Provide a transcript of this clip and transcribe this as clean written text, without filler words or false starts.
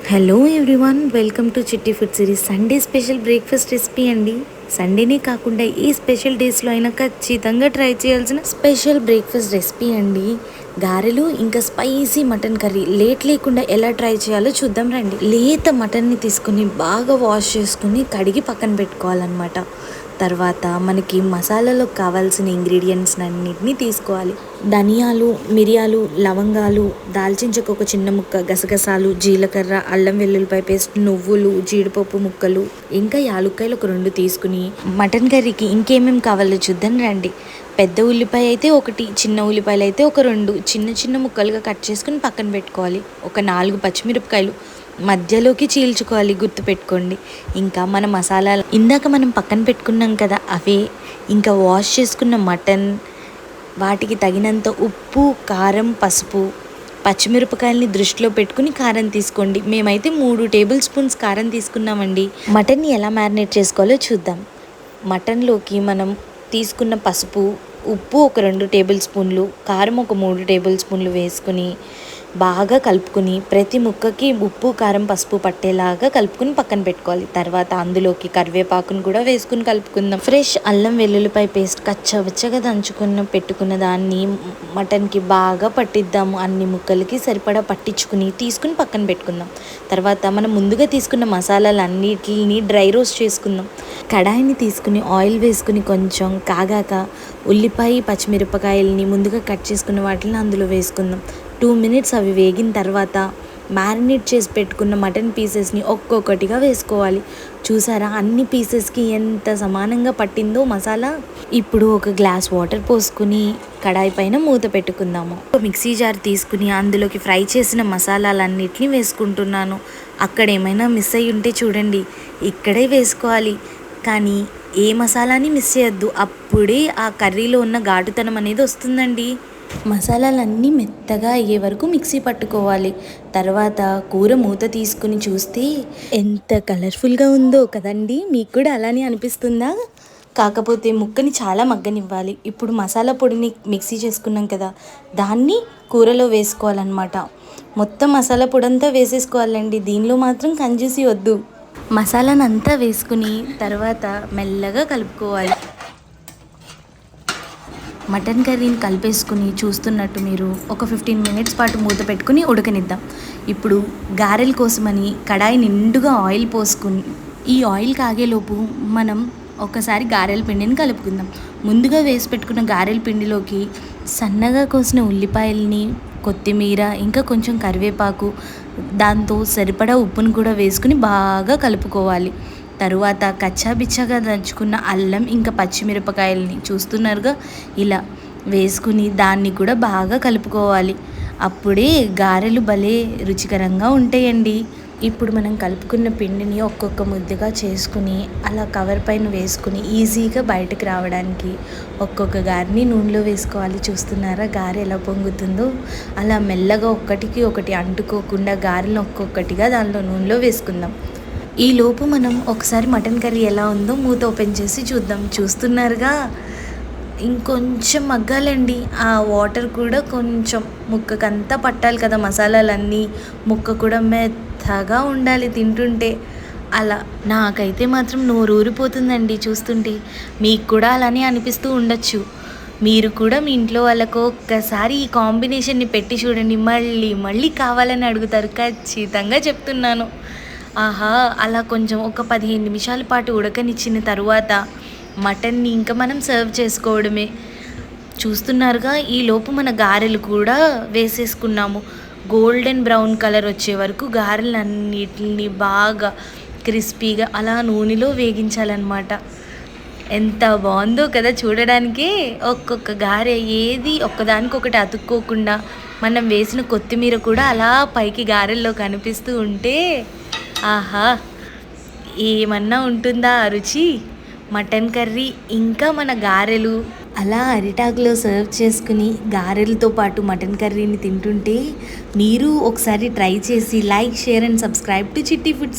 Hello everyone, welcome to చిట్టి food series. Sunday special breakfast recipe అండి. సండేనే కాకుండా ఏ special డేస్లో అయినా ఖచ్చితంగా ట్రై చేయాల్సిన స్పెషల్ బ్రేక్ఫాస్ట్ రెసిపీ అండి. గారెలు ఇంకా స్పైసీ మటన్ కర్రీ లేట్ లేకుండా ఎలా ట్రై చేయాలో చూద్దాం రండి. లేత మటన్ని తీసుకుని బాగా వాష్ చేసుకుని కడిగి పక్కన పెట్టుకోవాలన్నమాట. తర్వాత మనకి మసాలాలో కావాల్సిన ఇంగ్రీడియంట్స్ అన్నిటినీ తీసుకోవాలి. ధనియాలు, మిరియాలు, లవంగాలు, దాల్చిన చెక్క ఒక చిన్న ముక్క, గసగసాలు, జీలకర్ర, అల్లం వెల్లుల్లిపాయ పేస్ట్, నువ్వులు, జీడిపప్పు ముక్కలు, ఇంకా యాలుక్కాయలు ఒక 2 తీసుకుని మటన్ కర్రీకి ఇంకేమేమి కావాలో చూద్దాం రండి. పెద్ద ఉల్లిపాయ అయితే ఒకటి, చిన్న ఉల్లిపాయలు అయితే ఒక 2 చిన్న చిన్న ముక్కలుగా కట్ చేసుకుని పక్కన పెట్టుకోవాలి. ఒక 4 పచ్చిమిరపకాయలు మధ్యలోకి చీల్చుకోవాలి, గుర్తుపెట్టుకోండి. ఇంకా మన మసాలాలు ఇందాక మనం పక్కన పెట్టుకున్నాం కదా, అవే. ఇంకా వాష్ చేసుకున్న మటన్, వాటికి తగినంత ఉప్పు, కారం, పసుపు, పచ్చిమిరపకాయలని దృష్టిలో పెట్టుకుని కారం తీసుకోండి. మేమైతే 3 టేబుల్ స్పూన్స్ కారం తీసుకున్నామండి. మటన్ని ఎలా మ్యారినేట్ చేసుకోవాలో చూద్దాం. మటన్లోకి మనం తీసుకున్న పసుపు, ఉప్పు ఒక 2 టేబుల్ స్పూన్లు, కారం ఒక 3 టేబుల్ స్పూన్లు వేసుకుని బాగా కలుపుకుని ప్రతి ముక్కకి ఉప్పు, కారం, పసుపు పట్టేలాగా కలుపుకుని పక్కన పెట్టుకోవాలి. తర్వాత అందులోకి కరివేపాకును కూడా వేసుకుని కలుపుకుందాం. ఫ్రెష్ అల్లం వెల్లుల్లిపాయ పేస్ట్ కచ్చవచ్చగా పెట్టుకున్న దాన్ని మటన్కి బాగా పట్టిద్దాము. అన్ని ముక్కలకి సరిపడా పట్టించుకుని తీసుకుని పక్కన పెట్టుకుందాం. తర్వాత మనం ముందుగా తీసుకున్న మసాలాలు అన్నిటిని డ్రై రోస్ట్ చేసుకుందాం. కడాయిని తీసుకుని ఆయిల్ వేసుకుని కొంచెం కాగాక ఉల్లిపాయ, పచ్చిమిరపకాయలని ముందుగా కట్ చేసుకున్న వాటిని అందులో వేసుకుందాం. 2 మినిట్స్ అవి వేగిన తర్వాత మ్యారినేట్ చేసి పెట్టుకున్న మటన్ పీసెస్ని ఒక్కొక్కటిగా వేసుకోవాలి. చూసారా అన్ని పీసెస్కి ఎంత సమానంగా పట్టిందో మసాలా. ఇప్పుడు ఒక గ్లాస్ వాటర్ పోసుకుని కడాయి పైన మూత పెట్టుకుందాము. ఒక మిక్సీ జార్ తీసుకుని అందులోకి ఫ్రై చేసిన మసాలాలన్నిటిని వేసుకుంటున్నాను. అక్కడ ఏమైనా మిస్ అయ్యి ఉంటే చూడండి, ఇక్కడే వేసుకోవాలి. కానీ ఏ మసాలాని మిస్ చేయొద్దు, అప్పుడే ఆ కర్రీలో ఉన్న ఘాటుతనం అనేది వస్తుందండి. మసాలాలన్నీ మెత్తగా అయ్యే వరకు మిక్సీ పట్టుకోవాలి. తర్వాత కూర మూత తీసుకుని చూస్తే ఎంత కలర్ఫుల్గా ఉందో కదండి. మీకు కూడా అలానే అనిపిస్తుందా? కాకపోతే ముక్కని చాలా మగ్గనివ్వాలి. ఇప్పుడు మసాలా పొడిని మిక్సీ చేసుకున్నాం కదా, దాన్ని కూరలో వేసుకోవాలన్నమాట. మొత్తం మసాలా పొడి అంతా వేసేసుకోవాలండి. దీనిలో మాత్రం కంజూసి వద్దు. మసాలాను అంతా వేసుకుని తర్వాత మెల్లగా కలుపుకోవాలి. మటన్ కర్రీని కలిపేసుకుని చూస్తున్నట్టు మీరు ఒక 15 మినిట్స్ పాటు మూత పెట్టుకుని ఉడకనిద్దాం. ఇప్పుడు గారెల కోసమని కడాయి నిండుగా ఆయిల్ పోసుకుని ఈ ఆయిల్ కాగేలోపు మనం ఒకసారి గారెల పిండిని కలుపుకుందాం. ముందుగా వేసి పెట్టుకున్న గారెల పిండిలోకి సన్నగా కోసిన ఉల్లిపాయలని, కొత్తిమీర, ఇంకా కొంచెం కరివేపాకు, దాంతో సరిపడా ఉప్పును కూడా వేసుకుని బాగా కలుపుకోవాలి. తరువాత కచ్చాబిచ్చాగా దంచుకున్న అల్లం ఇంకా పచ్చిమిరపకాయలని చూస్తున్నారుగా, ఇలా వేసుకుని దాన్ని కూడా బాగా కలుపుకోవాలి. అప్పుడే గారెలు భలే రుచికరంగా ఉంటాయండి. ఇప్పుడు మనం కలుపుకున్న పిండిని ఒక్కొక్క ముద్దగా చేసుకుని అలా కవర్ పైన వేసుకుని ఈజీగా బయటకు రావడానికి ఒక్కొక్క గారెని నూనెలో వేసుకోవాలి. చూస్తున్నారా గారె ఎలా పొంగుతుందో? అలా మెల్లగా ఒక్కటికి ఒకటి అంటుకోకుండా గారెలను ఒక్కొక్కటిగా దానిలో నూనెలో వేసుకుందాం. ఈలోపు మనం ఒకసారి మటన్ కర్రీ ఎలా ఉందో మూత ఓపెన్ చేసి చూద్దాం. చూస్తున్నారుగా, ఇంకొంచెం మగ్గాలండి. ఆ వాటర్ కూడా కొంచెం ముక్కకంతా పట్టాలి కదా మసాలాలన్నీ. ముక్క కూడా మెత్తగా ఉండాలి తింటుంటే. అలా నాకైతే మాత్రం నోరు ఊరిపోతుందండి చూస్తుంటే. మీకు కూడా అలానే అనిపిస్తూ ఉండొచ్చు. మీరు కూడా మీ ఇంట్లో వాళ్ళకు ఒక్కసారి ఈ కాంబినేషన్ని పెట్టి చూడండి, మళ్ళీ మళ్ళీ కావాలని అడుగుతారు. ఖచ్చితంగా చెప్తున్నాను. ఆహా, అలా కొంచెం ఒక 15 నిమిషాల పాటు ఉడకనిచ్చిన తరువాత మటన్ని ఇంకా మనం సర్వ్ చేసుకోవడమే. చూస్తున్నారుగా, ఈలోపు మన గారెలు కూడా వేసేసుకున్నాము. గోల్డెన్ బ్రౌన్ కలర్ వచ్చే వరకు గారెలన్నిటిని బాగా క్రిస్పీగా అలా నూనెలో వేగించాలన్నమాట. ఎంత బాగుందో కదా చూడడానికి. ఒక్కొక్క గారె ఏది ఒక్కదానికొకటి అతుక్కోకుండా మనం వేసిన కొత్తిమీర కూడా అలా పైకి గారెల్లో కనిపిస్తూ ఉంటే ఆహా, ఏమన్నా ఉంటుందా ఆ రుచి. మటన్ కర్రీ ఇంకా మన గారెలు అలా అరిటాకులో సర్వ్ చేసుకుని గారెలతో పాటు మటన్ కర్రీని తింటుంటే మీరు ఒకసారి ట్రై చేసి like, share and subscribe to చిట్టి ఫుడ్.